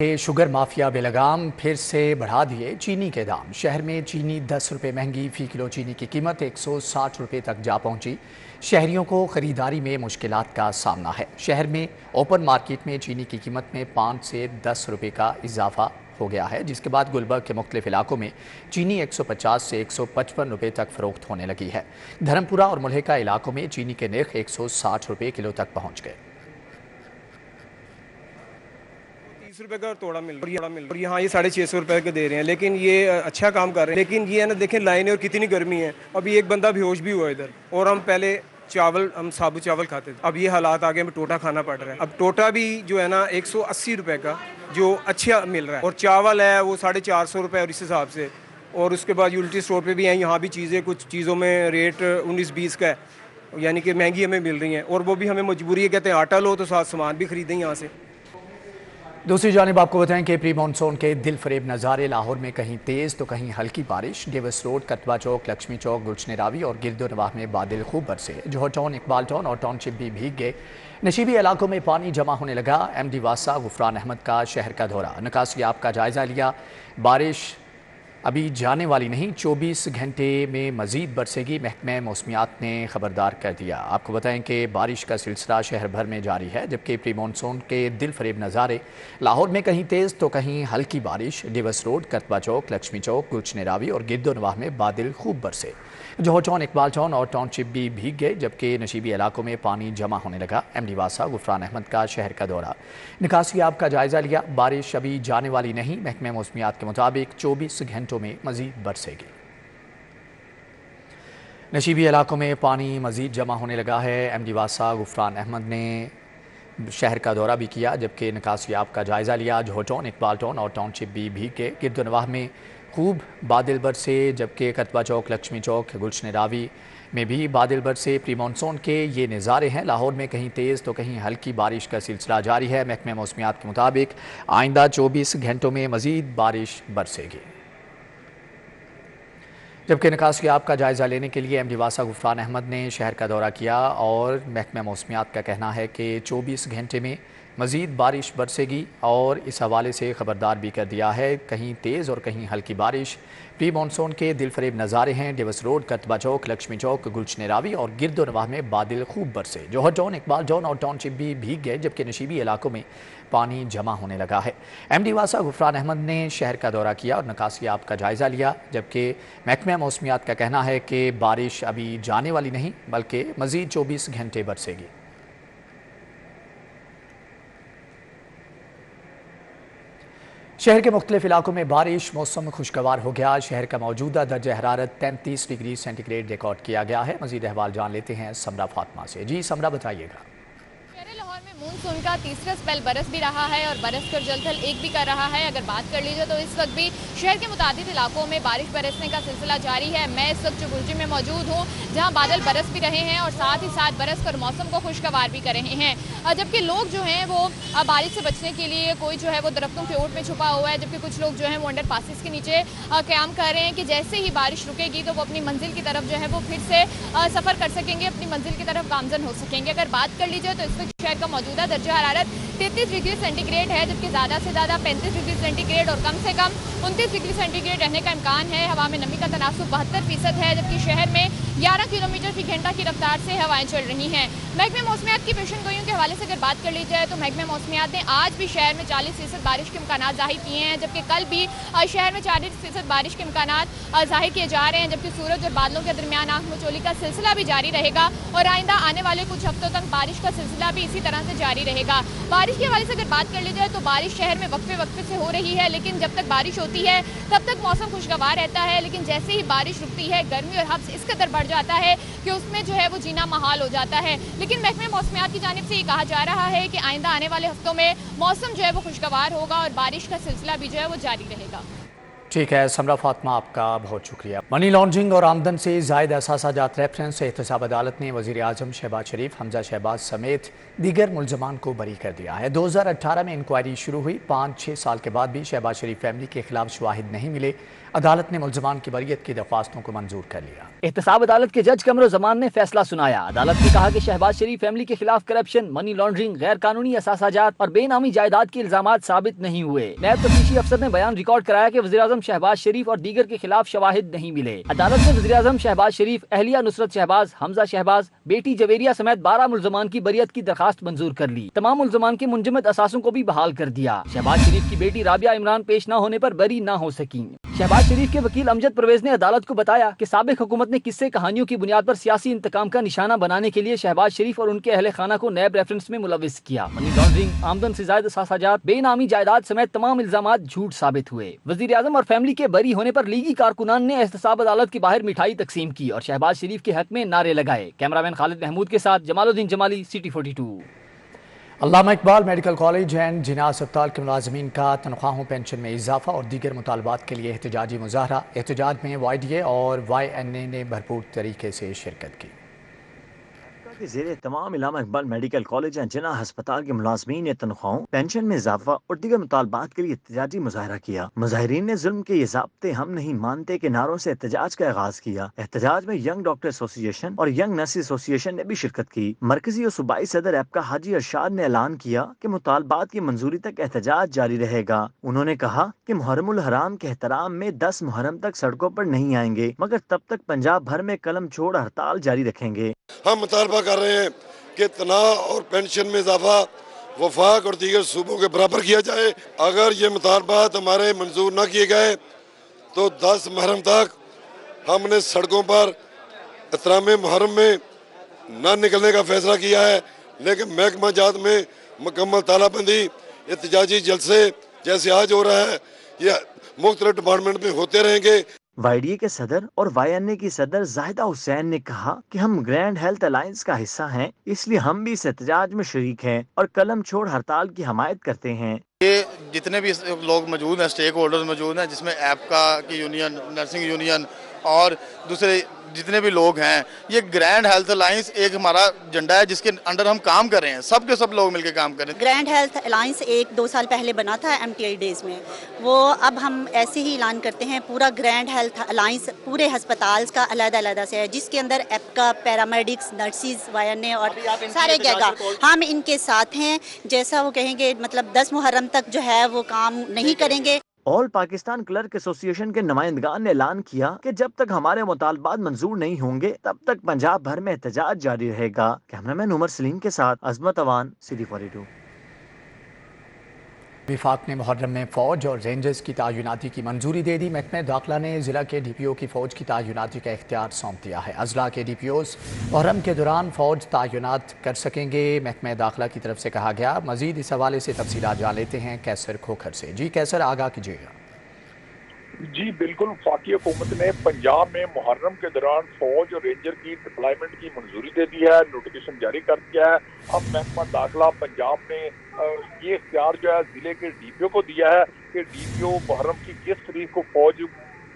Sugar mafia बेलगाम फिर से बढ़ा दिए चीनी के दाम। शहर में चीनी 10 रुपये महंगी, फी किलो चीनी की कीमत 160 रुपये तक जा पहुंची। शहरियों को खरीदारी में मुश्किलात का सामना है। शहर में ओपन मार्केट में चीनी की कीमत में 5 से 10 रुपये का इजाफा हो गया है, जिसके बाद गुलबर्ग के मुख्तलिफ इलाकों में चीनी 150 से 155 रुपये तक फरोख्त होने लगी है। धर्मपुरा और मुल्हिका इलाकों में चीनी के नर्ख 160 रुपये किलो तक पहुँच गए। 30 रुपए का तोड़ा मिल रहा है और यहाँ ये 650 रुपए के दे रहे हैं, लेकिन ये अच्छा काम कर रहे हैं। लेकिन ये है ना, देखें लाइनें और कितनी गर्मी है। अभी एक बंदा बेहोश भी हुआ इधर, और हम पहले हम साबुत चावल खाते थे, अब ये हालात आ गए, हमें टोटा खाना पड़ रहा है। अब टोटा भी जो है ना 180 रुपए का जो अच्छा मिल रहा है, और चावल है वो 450 रुपए और इस हिसाब से। और उसके बाद यूटिलिटी स्टोर पे भी हैं, यहाँ भी चीज़ें कुछ चीज़ों में रेट 19-20 का है, यानी कि महंगी हमें मिल रही हैं। और वो भी हमें मजबूरी है, कहते हैं आटा लो तो साथ सामान भी खरीदें यहाँ से। दूसरी जानिब आपको बताएं कि प्री मानसून के दिल फरेब नज़ारे। लाहौर में कहीं तेज़ तो कहीं हल्की बारिश। डेविस रोड, कतवा चौक, लक्ष्मी चौक, गुलशन रावी और गिरदो नवाह में बादल खूब बरसे। जोहर टाउन, इकबाल टाउन और टाउनशिप भी भीग गए। नशीबी इलाकों में पानी जमा होने लगा। MD वासा गुफरान अहमद का शहर का दौरा, निकासी आप का जायज़ा लिया। बारिश अभी जाने वाली नहीं, 24 घंटे में मज़ीद बरसेगी, महकमे मौसमियात ने खबरदार कर दिया। आपको बताएं कि बारिश का सिलसिला शहर भर में जारी है, जबकि प्री मानसून के दिल फरेब नज़ारे। लाहौर में कहीं तेज़ तो कहीं हल्की बारिश। डेविस रोड, कतवा चौक, लक्ष्मी चौक, गुलशन रावी और गिरदो नवाह में बादल खूब बरसे। जोहर टाउन, इकबाल टाउन और टाउनशिप भी भीग गए, जबकि नशीबी इलाकों में पानी जमा होने लगा। MD वासा गुफरान अहमद का शहर का दौरा, निकासी आप का जायज़ा लिया। बारिश अभी जाने वाली नहीं, महकमे मौसमियात के मुताबिक 24 घंटों में मज़ीद बरसेगी। नशीबी इलाकों में पानी मज़ीद जमा होने लगा है। MD वासा गुफरान अहमद ने शहर का दौरा भी किया, जबकि निकासी आप का जायज़ा लिया। जोहर टाउन, इकबाल टाउन और टाउनशिप भी भीग गए। गिरदो नवाह में खूब बादल बरसे, जबकि कतवा चौक, लक्ष्मी चौक, गुलशन रावी में भी बादल बरसे। प्री मानसून के ये नज़ारे हैं। लाहौर में कहीं तेज़ तो कहीं हल्की बारिश का सिलसिला जारी है। महकमे मौसमियात के मुताबिक आइंदा 24 घंटों में मज़ीद बारिश बरसेगी। जबकि निकासी आप का जायज़ा लेने के लिए MD वासा गुफरान अहमद ने शहर का दौरा किया, और महकमा मौसमियात का कहना है कि 24 घंटे में मज़ीद बारिश बरसेगी, और इस हवाले से ख़बरदार भी कर दिया है, कहीं तेज़ और कहीं हल्की बारिश। प्री मानसून के दिल फरेब नज़ारे हैं। डेविस रोड, कतवा चौक, लक्ष्मी चौक, गुलशन रावी और गिरदो नवाह में बादल खूब बरसे। जोहर टाउन, इकबाल टाउन और टाउनशिप भी भीग गए, जबकि नशीबी इलाकों में पानी जमा होने लगा है। MD वासा गुफरान अहमद ने शहर का दौरा किया और निकासी आप का जायज़ा लिया, जबकि महकमा मौसमियात का कहना है कि बारिश अभी जाने वाली नहीं, बल्कि मज़ीद 24 घंटे बरसेगी। शहर के मुख्तलिफ इलाकों में बारिश, मौसम खुशगवार हो गया। शहर का मौजूदा दर्जा हरारत 33 डिग्री सेंटीग्रेड रिकॉर्ड किया गया है। मज़ीद अहवाल जान लेते हैं समरा फातिमा से। जी समरा, बताइएगा। लाहौर में मानसून का तीसरा स्पेल बरस भी रहा है और बरस कर जल्द एक भी कर रहा है। अगर बात कर लीजिए तो इस वक्त भी शहर के मुताबिक इलाकों में बारिश बरसने का सिलसिला जारी है। मैं इस वक्त चुगुलजी में मौजूद हूँ, जहाँ बादल बरस भी रहे हैं और साथ ही साथ बरस कर मौसम को खुशगवार भी कर रहे हैं। जबकि लोग जो हैं वो बारिश से बचने के लिए कोई जो है वो दरख्तों के ओट में छुपा हुआ है, जबकि कुछ लोग जो है वो अंडर पासिस के नीचे क़याम कर रहे हैं कि जैसे ही बारिश रुकेगी तो वो अपनी मंजिल की तरफ जो है वो फिर से सफ़र कर सकेंगे, अपनी मंजिल की तरफ गामजन हो सकेंगे। अगर बात कर लीजिए तो इस वक्त शहर का मौजूदा दर्जा हरारत 33 डिग्री सेंटीग्रेड है, जबकि ज़्यादा से ज़्यादा 35 डिग्री सेंटीग्रेड और कम से कम 29 डिग्री सेंटीग्रेड रहने का इम्कान है। हवा में नमी का तनासुब 72% है, जबकि शहर में 11 किलोमीटर फी घंटा की रफ्तार से हवाएं चल रही हैं। महकमे मौसमियात की पेशन गोइयों के हवाले से अगर बात कर ली जाए तो महकमे मौसमियात ने आज भी शहर में 40% बारिश के इम्कान ज़ाहिर किए हैं, जबकि कल भी शहर में 40% बारिश के इम्कान ज़ाहिर किए जा रहे हैं। जबकि सूरज और बादलों के दरमियान आंख मचोली का सिलसिला भी जारी रहेगा और आइंदा आने वाले कुछ हफ्तों तक बारिश का सिलसिला भी इसी तरह से जारी रहेगा। बारिश के हवाले से अगर बात कर ली जाए तो बारिश शहर में वक्फे से हो रही है, लेकिन जब तक बारिश होती है तब तक मौसम खुशगवार रहता है। लेकिन जैसे ही बारिश रुकती है, गर्मी और हब्स इस कदर बढ़ जाता है कि उसमें जो है वो जीना महाल हो जाता है। लेकिन महकमे मौसमियात की जानिब से ये कहा जा रहा है कि आइंदा आने वाले हफ्तों में मौसम जो है वो खुशगवार होगा और बारिश का सिलसिला भी जो है वो जारी रहेगा। ठीक है समरा फातिमा, आपका बहुत शुक्रिया। मनी लॉन्ड्रिंग और आमदन से जायद असासाजात रेफरेंस एहतसाब अदालत ने वज़ीर आज़म शहबाज शरीफ, हमजा शहबाज समेत दीगर मुलजमान को बरी कर दिया है। 2018 में इंक्वायरी शुरू हुई, 5-6 साल के बाद भी शहबाज शरीफ फैमिली के खिलाफ शवाहिद नहीं मिले। अदालत ने मुलजमान की बरीयत की दरख्वास्तों को मंजूर कर लिया। एहतसाब अदालत के जज कमरुज़्ज़मान ने फैसला सुनाया। अदालत ने कहा कि शहबाज शरीफ फैमिली के खिलाफ करप्शन, मनी लॉन्ड्रिंग, गैर कानूनी असासाजात और बेनामी जायदाद के इल्जामात साबित नहीं हुए। नायब तफ्तीशी अफसर ने बयान रिकॉर्ड कराया कि वज़ीर आज़म शहबाज शरीफ और दीगर के खिलाफ शवाहिद नहीं मिले। अदालत ने वज़ीर आज़म शहबाज शरीफ, अहलिया नुसरत शहबाज, हमजा शहबाज, बेटी जवेरिया समेत 12 मुलजमान की बरीयत की दरखास्त मंजूर कर ली। तमाम मुलजमान के मुंजमद असासों को भी बहाल कर दिया। शहबाज शरीफ की बेटी राबिया इमरान पेश न होने पर बरी न हो सकी। शहबाज शरीफ के वकील अमजद परवेज ने अदालत को बताया कि साबिक हुकूमत ने किस्से कहानियों की बुनियाद पर सियासी इंतकाम का निशाना बनाने के लिए शहबाज शरीफ और उनके अहले खाना को नैब रेफरेंस में मुलविस किया। मनी लॉन्ड्रिंग, आमदन से जायद असासाजात, बेनामी जायदाद समेत तमाम इल्जामात झूठ साबित हुए। वज़ीर आज़म और फैमिली के बरी होने पर लीगी कारकुनान ने एहतसाब अदालत के बाहर मिठाई तकसीम की और शहबाज शरीफ के हक में नारे लगाए। कैमरामैन खालिद महमूद के साथ Jamaluddin Jamali, city 42। Allama Iqbal medical college and Jinnah अस्पताल के मुलाजमीन का तनख्वाहों, पेंशन में इजाफा और दीगर मुतालबात के लिए एहतजाजी मुजाहरा। एहतजाज में YDA और YNA ने भरपूर तरीके से शिरकत की। के ज़ेरे तमाम अल्लामा Iqbal medical college and Jinnah अस्पताल के मुलाजमीन ने तनख्वाहों, पेंशन में इजाफा और दीगर मुतालबात के लिए एहतजाजी मुजाहरा किया। मुजाहिरीन ने जुल्म के ये ज़ाब्ते हम नहीं मानते के नारों से एहतजाज का आगाज किया। एहतजाज में यंग डॉक्टर एसोसिएशन और यंग नर्स एसोसिएशन ने भी शिरकत की। मरकजी और सूबाई सदर एपका हाजी अरशाद ने ऐलान किया कि मुतालबात की मंजूरी तक एहतजाज जारी रहेगा। उन्होंने कहा कि मुहर्रमुल हराम के एहतराम में 10 मुहर्रम तक सड़कों पर नहीं आएंगे, मगर तब तक पंजाब भर में कलम छोड़ हड़ताल जारी रखेंगे। हम मुतालबा कर रहे हैं कि तनाव और पेंशन में इजाफा वफाक और दीगर सूबों के बराबर किया जाए। अगर ये मुतालबात हमारे मंजूर न किए गए तो 10 मुहर्रम तक हमने सड़कों पर एहतराम मुहर्रम में न निकलने का फैसला किया है। लेकिन महकमा जात में मुकम्मल तालाबंदी, एहतजाजी जलसे जैसे आज हो रहा है, ये मुख्तलिफ डिपार्टमेंट में होते रहेंगे। YDA के सदर और YNA की सदर जाहिदा हुसैन ने कहा कि हम ग्रैंड हेल्थ अलायंस का हिस्सा हैं, इसलिए हम भी इस एहतजाज में शरीक हैं और कलम छोड़ हड़ताल की हमायत करते हैं। ये जितने भी लोग मौजूद हैं, स्टेक होल्डर्स मौजूद हैं, जिसमें एपका की यूनियन, नर्सिंग यूनियन और दूसरे जितने भी लोग हैं, ये ग्रैंड हेल्थ अलायंस एक हमारा झंडा है जिसके अंडर हम काम कर रहे हैं। सब के सब लोग मिलकर काम कर रहे हैं। ग्रैंड हेल्थ अलायंस 1-2 साल पहले बना था MTI डेज में, वो अब हम ऐसे ही ऐलान करते हैं पूरा ग्रैंड हेल्थ अलायंस पूरे हस्पताल का अलग-अलग से है, जिसके अंदर एपका, पैरामेडिक्स, नर्सिस, YNA और सारे जगह हम इनके साथ हैं। जैसा वो कहेंगे, मतलब 10 मुहर्रम तक जो है वो काम नहीं करेंगे। ऑल पाकिस्तान क्लर्क एसोसिएशन के नुमाइंदगान ने ऐलान किया कि जब तक हमारे मुतालबात मंजूर नहीं होंगे तब तक पंजाब भर में एहतजाज जारी रहेगा। कैमरामैन उमर सलीम के साथ अजमत अवान, सिटी 42। विफाक ने मुहर्रम में फ़ौज और रेंजर्स की तैनाती की मंजूरी दे दी। महकमा दाखिला ने ज़िला के DPO की फ़ौज की तैनाती का इख्तियार सौंप दिया है। अजला के DPOs मुहर्रम के दौरान फ़ौज तैनात कर सकेंगे। महकमा दाखिला की तरफ से कहा गया। मज़ीद इस हवाले से तफसीलात जान लेते हैं कैसर खोखर से। जी कैसर, आगाह कीजिएगा। जी बिल्कुल, वफाकी हुकूमत ने पंजाब में मुहर्रम के दौरान फौज और रेंजर की डिप्लॉयमेंट की मंजूरी दे दी है, नोटिफिकेशन जारी कर दिया है। अब महकमा दाखिला पंजाब ने ये इख्तियार जो है जिले के DPO को दिया है कि DPO मुहर्रम की किस तारीख को फौज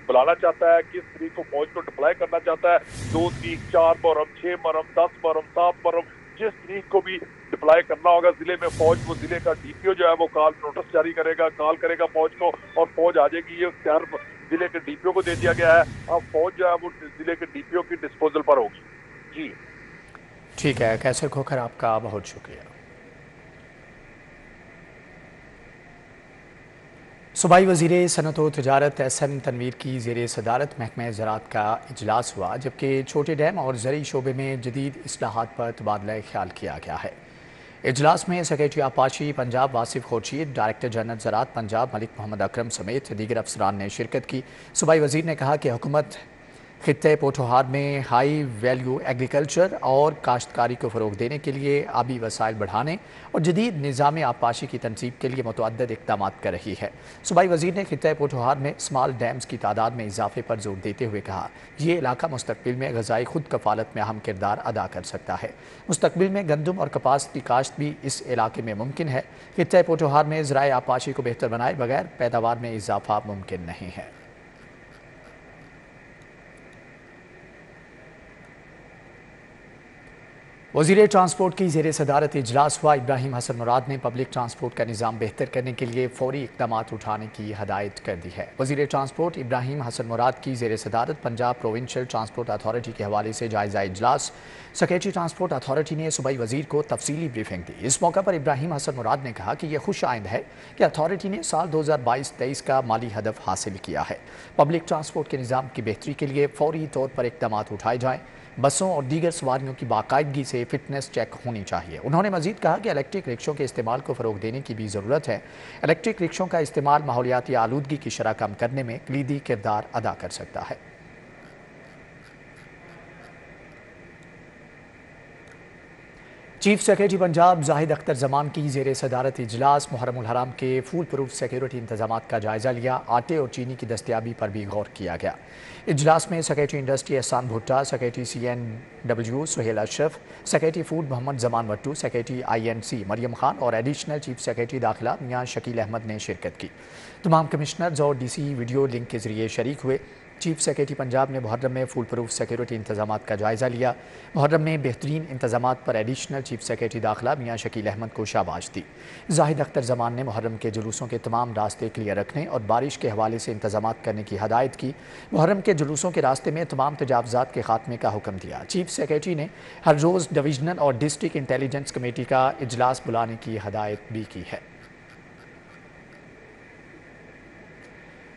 बुलाना चाहता है, किस तारीख को फौज को डिप्लॉय करना चाहता है। 2 तारीख, 4 मुहर्रम, 6 मुहर्रम, 10 मुहर्रम, 7 मुहर्रम, जिस तारीख को भी डिप्लॉय करना होगा जिले में फौज, वो जिले का DPO जो है वो नोटिस जारी करेगा, कॉल करेगा फौज को और फौज आ जाएगी। ये इख्तियार जिले के DPO को दे दिया गया है। अब फौज जो है वो जिले के DPO की डिस्पोजल पर होगी। जी ठीक है कैसर खोखर, आपका बहुत शुक्रिया। सूबाई वज़ीर सनअत व तजारत SM तनवीर की ज़ेर सदारत महकमा ज़राअत का इजलास हुआ, जबकि छोटे डैम और ज़रई शोबे में जदीद इस्लाहात पर तबादला ख्याल किया गया है। इजलास में सेक्रेटरी आपाशी पंजाब वासिफ खुर्शीद, डायरेक्टर जनरल ज़राअत पंजाब मलिक मोहम्मद अकरम समेत दीगर अफसरान ने शिरकत की। सूबाई वज़ीर ने कहा कि हुकूमत खित्ते पोठोहार में हाई वैल्यू एग्रीकल्चर और काश्तकारी को फ़रोग़ देने के लिए आबी वसाइल बढ़ाने और जदीद निज़ाम आपाशी की तनसीब के लिए मुतअद्दिद इक़दाम कर रही है। सूबाई वज़ीर ने खित्ते पोठोहार में स्मॉल डैम्स की तादाद में इजाफे पर जोर देते हुए कहा, ये इलाका मुस्तक़बिल में ग़ज़ाई खुद कफ़ालत में अहम किरदार अदा कर सकता है। मुस्तक़बिल में गंदम और कपास की काश्त भी इस इलाके में मुमकिन है। खित्ते पोठोहार में ज़राए आपाशी को बेहतर बनाए बगैर पैदावार में इजाफा मुमकिन नहीं है। वज़ीर ट्रांसपोर्ट की ज़ेर सदारत इजलास हुआ। इब्राहिम हसन मुराद ने पब्लिक ट्रांसपोर्ट का निज़ाम बेहतर करने के लिए फौरी इक़दाम उठाने की हदायत कर दी है। वज़ीर ट्रांसपोर्ट इब्राहिम हसन मुराद की ज़ेर सदारत पंजाब प्रोविंशियल ट्रांसपोर्ट अथॉरिटी के हवाले से जायज़ा इजलास। सेक्रेटरी ट्रांसपोर्ट अथॉरिटी ने सूबाई वज़ीर को तफसीली ब्रीफिंग दी। इस मौका पर इब्राहिम हसन मुराद ने कहा कि यह खुश आइंद है कि अथॉरिटी ने साल 2022-23 का माली हदफ हासिल किया है। पब्लिक ट्रांसपोर्ट के निज़ाम की बेहतरी के लिए फौरी तौर पर इक़दाम उठाए जाएँ। बसों और दीगर सवारियों की बाकायदगी से फिटनेस चेक होनी चाहिए। उन्होंने मजीद कहा कि इलेक्ट्रिक रिक्शों के इस्तेमाल को फ़रोग देने की भी ज़रूरत है। इलेक्ट्रिक रिक्शों का इस्तेमाल माहौलियाती आलूदगी की शरह कम करने में कलीदी किरदार अदा कर सकता है। चीफ सेक्रेटरी पंजाब जाहिद अख्तर जमान की ज़ेर सदारत इजलास मुहर्रम उल हराम के फूल प्रूफ सिक्योरिटी इंतजाम का जायज़ा लिया। आटे और चीनी की दस्तियाबी पर भी गौर किया गया। इजलास में secretary industry Ehsan Bhutta, secretary CNW Suhail Ashraf, secretary food Mohammad Zaman Wattoo, secretary INC Maryam Khan और एडिशनल चीफ सेक्रेटरी दाखिला मियां शकील अहमद ने शिरकत की। तमाम कमिश्नर्स और DC वीडियो लिंक के जरिए शरीक हुए। चीफ सेक्रेटरी पंजाब ने मुहर्रम में फूल प्रूफ सिक्योरिटी इंतजाम का जायज़ा लिया। मुहर्रम में बेहतरीन इंतजाम पर एडिशनल चीफ सेक्रेटरी दाखिला मियां शकील अहमद को शाबाश दी। जाहिद अख्तर जमान ने मुहर्रम के जुलूसों के तमाम रास्ते क्लियर रखने और बारिश के हवाले से इंतजाम करने की हदायत की। मुहर्रम के जुलूसों के रास्ते में तमाम तजावुज़ात के खात्मे का हुक्म दिया। चीफ सेक्रेटरी ने हर रोज़ डिवीजनल और डिस्ट्रिक्ट इंटेलिजेंस कमेटी का इजलास बुलाने की हदायत भी की है।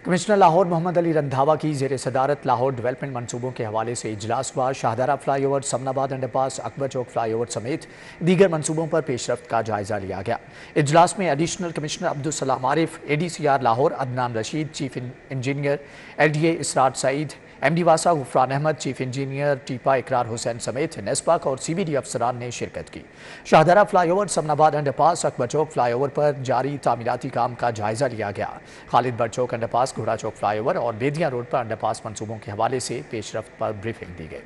कमिश्नर लाहौर मोहम्मद अली रंधावा की ज़ेर सदारत लाहौर डेवलपमेंट मनसूबों के हवाले से इजलास हुआ। Shahdara flyover, Samanabad underpass, Akbar Chowk flyover समेत दीगर मनसूबों पर पेशरफ्त का जायज़ा लिया गया। इजलास में additional commissioner Abdul Salam Arif, ADCR Lahore Adnan Rashid, chief engineer LDA इसरार सईद, MD वासा गुफरान अहमद, चीफ इंजीनियर टीपा इकरार हुसैन समेत नेस्पाक और CBD अफसरान ने शिरकत की। Shahdara flyover, Samanabad underpass, Akbar Chowk flyover पर जारी तामीराती काम का जायज़ा लिया गया। खालिद बट चौक अंडरपास, घोड़ा चौक फ्लाई ओवर और बेदिया रोड पर अंडरपास मनसूबों के हवाले से पेशरफ्त पर ब्रीफिंग दी गई।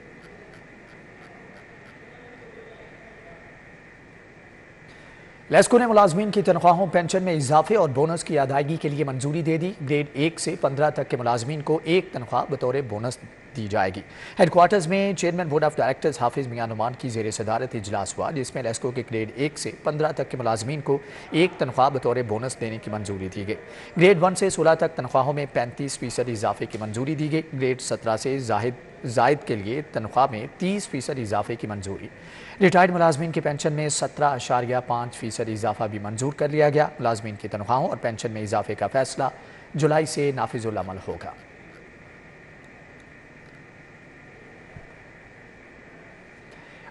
लेस्को ने मुलाजमीन की तनख्वाहों, पेंशन में इजाफे और बोनस की अदायगी के लिए मंजूरी दे दी। ग्रेड 1 से 15 तक के मुलाजमीन को एक तनख्वाह बतौर बोनस दी जाएगी। हेडक्वार्टर्स में चेयरमैन बोर्ड ऑफ डायरेक्टर्स हाफिज मियां नुमान की ज़ेर सदारत इजलास हुआ, जिसमें लेस्को के ग्रेड 1 से 15 तक के मुलाजमीन को एक तनख्वाह बतौर बोनस देने की मंजूरी दी गई। ग्रेड 1 से 16 तक तनख्वाहों में 35% इजाफे की मंजूरी दी गई। ग्रेड 17 से जायद के लिए तनख्वाह में 30% इजाफे की मंजूरी। रिटायर्ड मुलाजमीन की पेंशन में 17.5% इजाफा भी मंजूर कर लिया गया। मुलाजमीन की तनख्वाहों और पेंशन में इजाफे का फैसला जुलाई से नाफिजुल अमल होगा।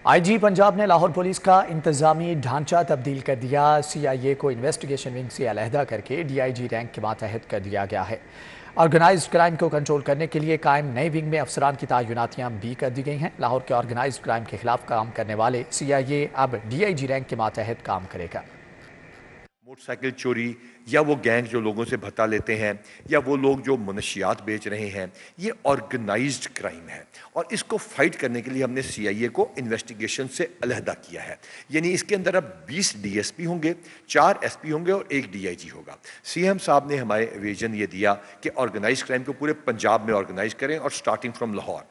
IG पंजाब ने लाहौर पुलिस का इंतजामी ढांचा तब्दील कर दिया। CIA को इन्वेस्टिगेशन विंग से अलहदा करके DIG रैंक के मातहत कर दिया गया है। ऑर्गेनाइज्ड क्राइम को कंट्रोल करने के लिए कायम नए विंग में अफसरान की तैनातियां भी कर दी गई हैं। लाहौर के ऑर्गेनाइज्ड क्राइम के खिलाफ काम करने वाले CIA अब DIG रैंक के मातहत काम करेगा। मोटरसाइकिल चोरी या वो गैंग जो लोगों से भत्ता लेते हैं या वो लोग जो मनशियात बेच रहे हैं, ये ऑर्गेनाइज्ड क्राइम है और इसको फाइट करने के लिए हमने CIA को इन्वेस्टिगेशन से अलहदा किया है। यानी इसके अंदर अब 20 DSP होंगे, 4 SP होंगे और 1 DIG होगा। CM साहब ने हमारे विजन ये दिया कि ऑर्गेनाइज्ड क्राइम को पूरे पंजाब में ऑर्गेनाइज करें और starting from Lahore.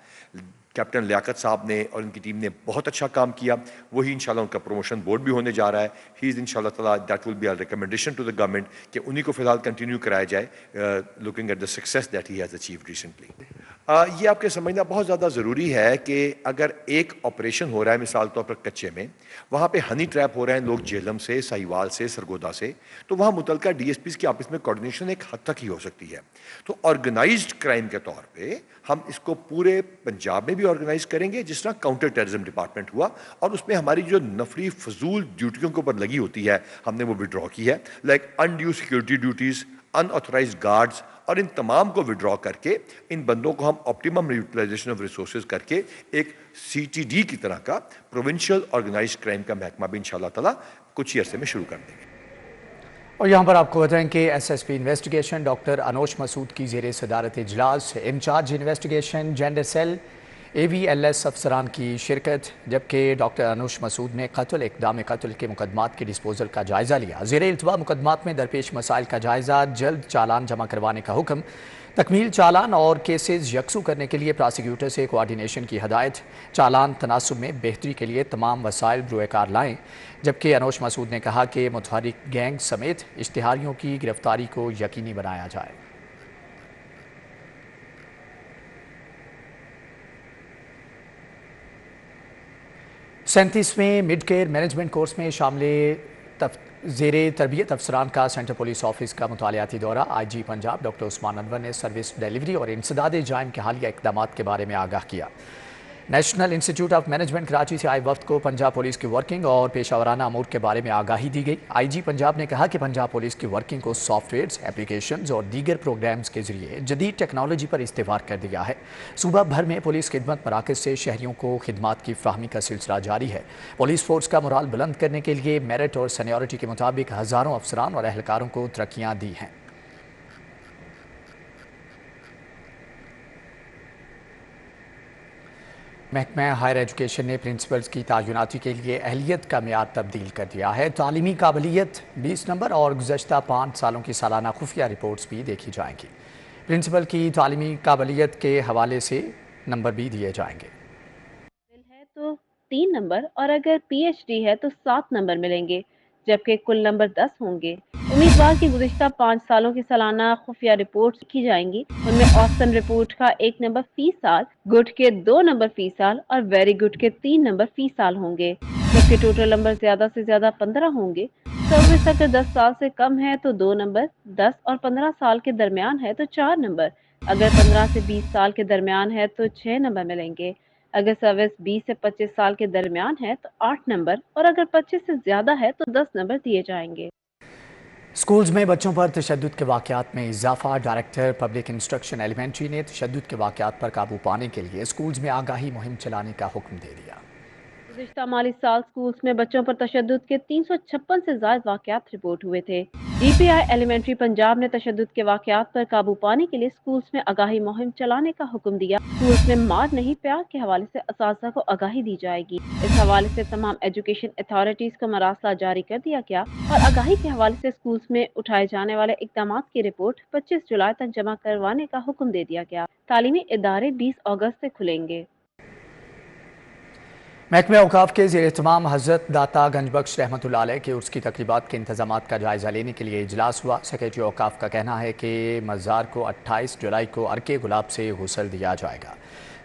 Captain Liaquat साहब ने और उनकी टीम ने बहुत अच्छा काम किया। वही इंशाल्लाह उनका प्रमोशन बोर्ड भी होने जा रहा है। ही इज़ इंशाल्लाह ताला that will be our recommendation to the government कि उन्हीं को फिलहाल कंटिन्यू कराया जाए, looking at the success that he has achieved recently. ये आपके समझना बहुत ज़्यादा ज़रूरी है कि अगर एक ऑपरेशन हो रहा है मिसाल तौर पर कच्चे में, वहाँ पे हनी ट्रैप हो रहे हैं लोग जेहलम से, साहिवाल से, सरगोदा से, तो वहाँ मुतलका DSPs की आपस में कोऑर्डिनेशन एक हद तक ही हो सकती है। तो ऑर्गेनाइज्ड क्राइम के तौर पे हम इसको पूरे पंजाब में भी ऑर्गेनाइज करेंगे, जिस तरह काउंटर टेररिज्म डिपार्टमेंट हुआ और उसमें हमारी जो नफरी फजूल ड्यूटियों के ऊपर लगी होती है हमने वो विड्रॉ की है, like undue security duties, unauthorised guards, और इन तमाम को विड्रॉ करके इन बंदों को हम ऑप्टिमम यूटिलाइजेशन ऑफ रिसोर्सेज करके एक CTD की तरह का प्रोविंशियल ऑर्गेनाइज्ड क्राइम का महकमा भी इंशाल्लाह ताला कुछ ही अरसे में शुरू कर देंगे। और यहाँ पर आपको बताएं कि SSP investigation doctor Anosh Masood की ज़ेर सदारत इजलास, in charge investigation gender cell AVLS अफसरान की शिरकत, जबकि डॉक्टर अनोश मसूद ने कत्ल इक़दाम कत्ल के मुकदमात के डिस्पोजल का जायज़ा लिया। ज़ेर इल्तवा मुकदमात में दरपेश मसाइल का जायज़ा, जल्द चालान जमा करवाने का हुक्म, तकमील चालान और केसेस यकसू करने के लिए प्रोसिक्यूटर से कोऑर्डिनेशन की हदायत। चालान तनासुब में बेहतरी के लिए तमाम वसाइल बरोएकार लाएं। जबकि अनोश मसूद ने कहा कि मुतहरिक गैंग समेत इश्तिहारियों की गिरफ्तारी को यकीनी बनाया जाए। सैंतीसवें मिड केयर मैनेजमेंट कोर्स में शामिल ज़ेरे तरबियत अफसरान का सेंट्रल पुलिस ऑफिस का मुतालियाती दौरा। IG पंजाब डॉक्टर उस्मान अनवर ने सर्विस डिलीवरी और इंसदाद जाइम के हालिया इक़दाम के बारे में आगाह किया। National institute of management Karachi से आए वफ्द को पंजाब पुलिस की वर्किंग और पेशावराना अमूर के बारे में आगाही दी गई। IG पंजाब ने कहा कि पंजाब पुलिस की वर्किंग को सॉफ्टवेयर्स, एप्लीकेशंस और दीगर प्रोग्राम्स के जरिए जदीद टेक्नोलॉजी पर इस्तेमाल कर दिया है। सूबा भर में पुलिस खिदमत मराकज से शहरियों को खिदमात की फ्राहमी का सिलसिला जारी है। पुलिस फोर्स का मोराल बुलंद करने के लिए मेरिट और सीनियरिटी के मुताबिक हज़ारों अफसरान और एहलकारों को तरक्कियाँ दी हैं। महकमा हायर एजुकेशन ने प्रिंसिपल्स की तैनाती के लिए अहलियत का मियार तब्दील कर दिया है। तालीमी काबिलियत 20 नंबर और गुज़श्ता 5 सालों की सालाना खुफिया रिपोर्ट्स भी देखी जाएंगी। प्रिंसिपल की तालीमी काबिलियत के हवाले से नंबर भी दिए जाएंगे। है तो 3 नंबर और अगर PhD है तो 7 नंबर मिलेंगे, जबकि कुल नंबर 10 होंगे। उम्मीदवार की गुज़श्ता 5 सालों की सालाना खुफिया रिपोर्ट लिखी जाएंगी। उनमें औसतन रिपोर्ट का 1 नंबर फी साल, गुड के 2 नंबर फी साल और वेरी गुड के 3 नंबर फी साल होंगे, जबकि टोटल नंबर ज्यादा से ज्यादा 15 होंगे। सर्विस अगर 10 साल से कम है तो 2 नंबर, 10 और 15 साल के दरमियान है तो 4 नंबर, अगर 15 से 20 साल के दरमियान है तो 6 नंबर मिलेंगे, अगर सर्विस 20 से 25 साल के दरमियान है तो 8 नंबर और अगर 25 से ज्यादा है तो 10 नंबर दिए जाएंगे। स्कूल्स में बच्चों पर तशद्दुद के वाक़यात में इजाफा। डायरेक्टर पब्लिक इंस्ट्रक्शन एलिमेंट्री ने तशद्दुद के वाक़यात पर काबू पाने के लिए स्कूल्स में आगाही मुहिम चलाने का हुक्म दे दिया। गुज़श्ता माली साल स्कूल्स में बच्चों पर तशद्दुद के 356 से ज़ायद वाक़यात रिपोर्ट हुए थे। DPI एलिमेंट्री पंजाब ने तशद्दुद के वाक़यात पर काबू पाने के लिए स्कूल्स में आगाही मुहिम चलाने का हुक्म दिया। स्कूल्स में मार नहीं प्यार के हवाले से असातिज़ा को आगाही दी जाएगी। इस हवाले से तमाम एजुकेशन अथॉरिटीज़ को मरासला जारी कर दिया गया और आगाही के हवाले से स्कूल्स में उठाए जाने वाले इक़दामात की रिपोर्ट 25 जुलाई तक जमा करवाने का हुक्म दे दिया गया। तालीमी इदारे 20 अगस्त से खुलेंगे। महकमा औकाफ के ज़ेर एहतमाम हज़रत दाता गंजबख्श रहमतुल्लाह अलैह के उर्स की तकरीबात के इंतजामात का जायज़ा लेने के लिए इजलास हुआ। सेक्रेटरी औकाफ का कहना है कि मज़ार को 28 जुलाई को अर्के गुलाब से गुसल दिया जाएगा।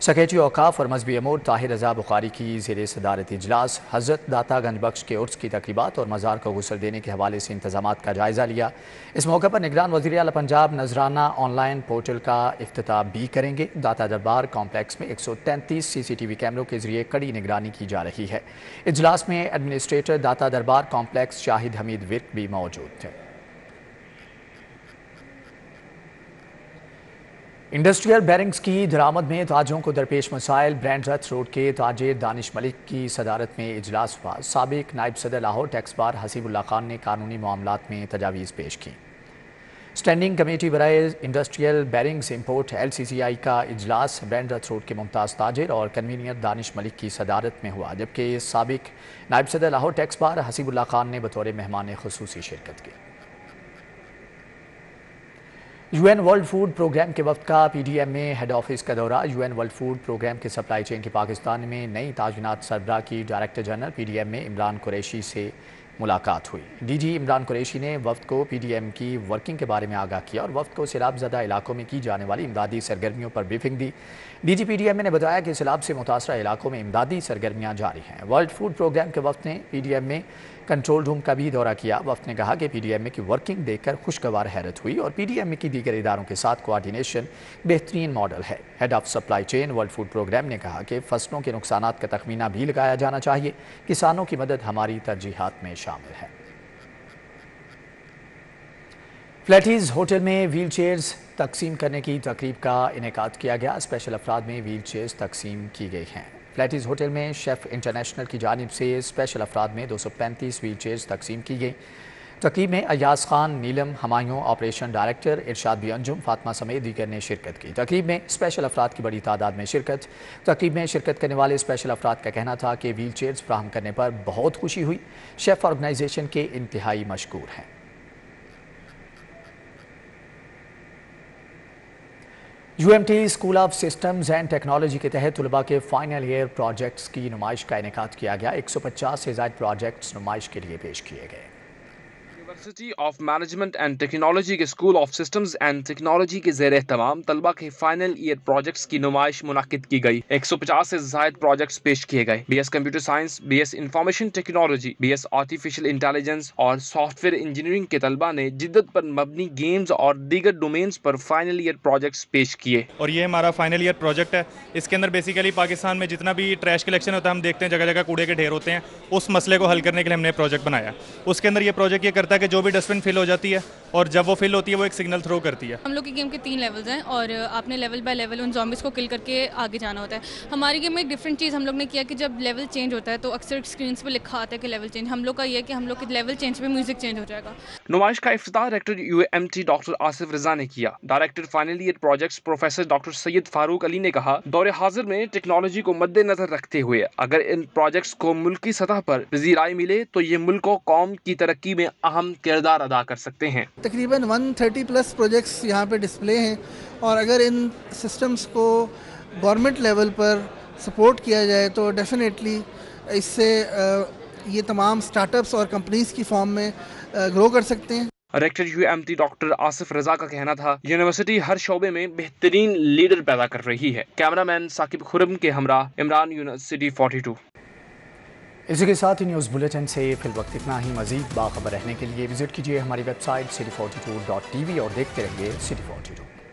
सेक्रेटरी औकाफ और मजहबी अमूर ताहिर रज़ा बुखारी की ज़ेर सदारत इजलास हज़रत दाता गंजबख्श के उर्स की तकरीबात और मज़ार को गुसल देने के हवाले से इंतजामात का जायज़ा लिया। इस मौके पर निगरान वज़ीर आला पंजाब नजराना ऑनलाइन पोर्टल का इफ्तिताह भी करेंगे। दाता दरबार कॉम्प्लेक्स में 133 CCTV कैमरों के जरिए कड़ी निगरानी की जा रही है। इजलास में एडमिनिस्ट्रेटर दाता दरबार कॉम्प्लेक्स शाहिद हमीद विर्क भी मौजूद थे। इंडस्ट्रियल बैरिंग्स की दरामद में ताजरों को दरपेश मसाइल। ब्रांड रथ रोड के ताजिर दानिश मलिक की सदारत में इजलास हुआ। साबिक नायब सदर लाहौर टैक्स बार हसीबुल्लाह खान ने कानूनी मामलात में तजावीज़ पेश की। स्टैंडिंग कमेटी बराए इंडस्ट्रियल बैरिंग्स इंपोर्ट LCCI का इजलास ब्रांड रथ रोड के मुमताज़ ताजिर और कन्वीनियर दानिश मलिक की सदारत में हुआ, जबकि साबिक नायब सदर लाहौर टैक्स बार हसीबुल्लाह खान ने बतौर मेहमान खुसूसी शिरकत की। UN वर्ल्ड फूड प्रोग्राम के वक्त का PDM में हेड ऑफिस का दौरा। UN वर्ल्ड फूड प्रोग्राम के सप्लाई चेन के पाकिस्तान में नई ताजुनात सरबराह की डायरेक्टर जनरल PDM में इमरान कुरैशी से मुलाकात हुई। DG इमरान कुरैशी ने वफ्द को PDM की वर्किंग के बारे में आगाह किया और वफ्द को सैलाब ज़दा इलाकों में की जाने वाली इमदादी सरगर्मियों पर ब्रीफिंग दी। DG PDM ने बताया कि सैलाब से मुतासरा इलाकों में इमदादी सरगर्मियाँ जारी हैं। वर्ल्ड फूड प्रोग्राम के वफ्द ने PDM में कंट्रोल रूम का भी दौरा किया। वफ्द ने कहा कि PDM की वर्किंग देखकर खुशगवार हैरत हुई और PDM की दीगर इदारों के साथ कोऑर्डिनेशन बेहतरीन मॉडल है। Head of supply chain world food programme ने कहा कि फसलों के नुकसानात का तखमीना भी लगाया जाना चाहिए। किसानों की मदद हमारी तरजीहात में शामिल है। फ्लैटीज़ होटल में व्हील चेयर्स तकसीम करने की तकरीब का इनेकाद किया गया। स्पेशल अफराद में व्हील चेयर्स तकसीम की गई हैं। फ्लैटीज़ होटल में शेफ़ इंटरनेशनल की जानिब से स्पेशल अफराद में 235 व्हील चेयर्स तकसीम की गई। तकरीब में अयाज खान, नीलम, हमायूं, ऑपरेशन डायरेक्टर, इरशाद बी अंजुम, फातिमा समेत दीगर ने शिरकत की। तकरीब में स्पेशल अफराद की बड़ी तादाद में शिरकत। तकरीब में शिरकत करने वाले स्पेशल अफराद का कहना था कि व्हील चेयर्स फ्राहम करने पर बहुत खुशी हुई। शेफ़ ऑर्गेनाइजेशन के इंतहाई मशकूर हैं। UMT school of systems and technology के तहत तलबा के फाइनल ईयर प्रोजेक्ट्स की नुमाइश का इनेकाद किया गया। 150 से ज़ायद प्रोजेक्ट्स नुमाइश के लिए पेश किए गए। University of management and technology के school of systems and technology के ज़ेर एहतमाम तलबा के फाइनल ईयर प्रोजेक्ट्स की नुमाइश मुनाकिद की गई। 150 से ज़ायद प्रोजेक्ट्स पेश किए गए। BS computer science, BS information technology, BS artificial intelligence और सॉफ्टवेयर इंजीनियरिंग के तलबा ने जिद्दत पर मबनी गेम्स और दीगर डोमेन्स पर फाइनल ईयर प्रोजेक्ट्स पेश किए। और ये हमारा फाइनल ईयर प्रोजेक्ट है। इसके अंदर बेसिकली पाकिस्तान में जितना भी ट्रैश कलेक्शन होता है, हम देखते हैं जगह जगह कूड़े के ढेर होते हैं, उस मसले को हल करने के लिए हमने प्रोजेक्ट बनाया। उसके अंदर ये प्रोजेक्ट ये करता है कि जो भी डस्टबिन फिल हो जाती है और जब वो फिल होती है वो एक सिग्नल थ्रो करती है। हम लोग की गेम के 3 लेवल्स हैं और आपने लेवल बाय लेवल उन ज़ॉम्बीज़ को किल करके आगे जाना होता है। हमारी गेम में एक डिफरेंट चीज़ हम लोग ने किया कि जब लेवल चेंज होता है तो अक्सर स्क्रीन पे लिखा आता है कि लेवल चेंज। हम लोग का ये है कि हम लोग के लेवल चेंज पे म्यूजिक चेंज हो जाएगा। नुमाइश का इफ्तिताह डायरेक्टर UMT डॉक्टर आसिफ रजा ने किया। Director final year projects professor doctor Syed Farooq Ali ने कहा, दौरे हाजिर में टेक्नोलॉजी को मद्देनजर रखते हुए अगर इन प्रोजेक्ट्स को मुल्की सतह पर पजीराई मिले तो ये मुल्क को कौम की तरक्की में अहम किरदार अदा कर सकते हैं। तकरीबन 130 प्लस प्रोजेक्ट्स यहाँ पे डिस्प्ले हैं और अगर इन सिस्टम्स को गवर्नमेंट लेवल पर सपोर्ट किया जाए तो डेफिनेटली इससे ये तमाम स्टार्टअप्स और कंपनीज की फॉर्म में ग्रो कर सकते हैं। डायरेक्टर UMT डॉक्टर आसिफ रजा का कहना था, यूनिवर्सिटी हर शोबे में बेहतरीन लीडर पैदा कर रही है। कैमरामैन साकिब खुरम के हमरा इमरान, यूनिवर्सिटी 42। इसी के साथ ही न्यूज़ बुलेटिन से फिल वक्त इतना ही। मज़ीद बाखबर रहने के लिए विजिट कीजिए हमारी वेबसाइट city42.tv और देखते रहिए City 42।